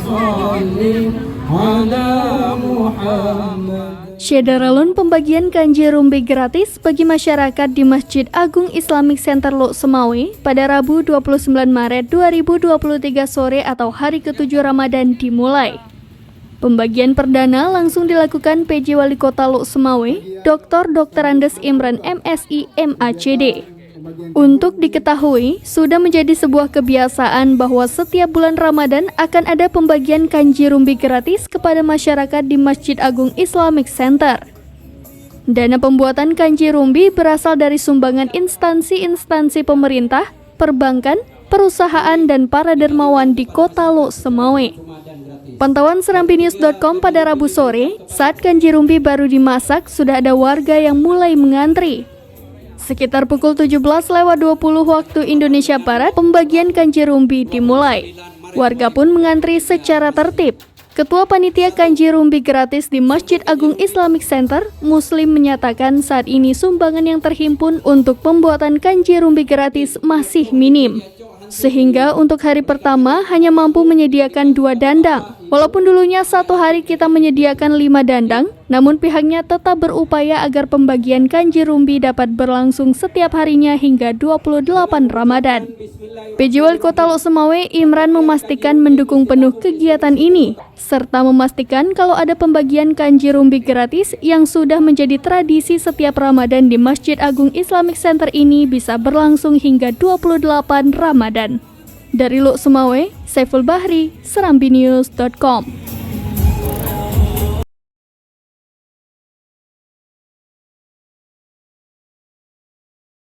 صل على محمد. Syederalun pembagian kanji rumbi gratis bagi masyarakat di Masjid Agung Islamic Center Lok Semawe pada Rabu 29 Maret 2023 sore atau hari ke-7 Ramadan dimulai. Pembagian perdana langsung dilakukan PJ Wali Kota Lok Semawe, Dr. Andes Imran MSI MACD. Untuk diketahui, sudah menjadi sebuah kebiasaan bahwa setiap bulan Ramadan akan ada pembagian kanji rumbi gratis kepada masyarakat di Masjid Agung Islamic Center. Dana pembuatan kanji rumbi berasal dari sumbangan instansi-instansi pemerintah, perbankan, perusahaan, dan para dermawan di Kota Lok Semawe. Pantauan serambinews.com pada Rabu sore, saat kanji rumbi baru dimasak, sudah ada warga yang mulai mengantri. Sekitar pukul 17:20 waktu Indonesia Barat, pembagian kanji rumbi dimulai. Warga pun mengantri secara tertib. Ketua Panitia Kanji Rumbi Gratis di Masjid Agung Islamic Center, Muslim, menyatakan saat ini sumbangan yang terhimpun untuk pembuatan kanji rumbi gratis masih minim. Sehingga untuk hari pertama hanya mampu menyediakan 2 dandang. Walaupun dulunya satu hari kita menyediakan 5 dandang, namun pihaknya tetap berupaya agar pembagian kanji rumbi dapat berlangsung setiap harinya hingga 28 Ramadan. PJ Wali Kota Lok Semawe Imran memastikan mendukung penuh kegiatan ini, serta memastikan kalau ada pembagian kanji rumbi gratis yang sudah menjadi tradisi setiap Ramadan di Masjid Agung Islamic Center ini bisa berlangsung hingga 28 Ramadan. Dari Lok Semawe, Saiful Bahri, serambinews.com.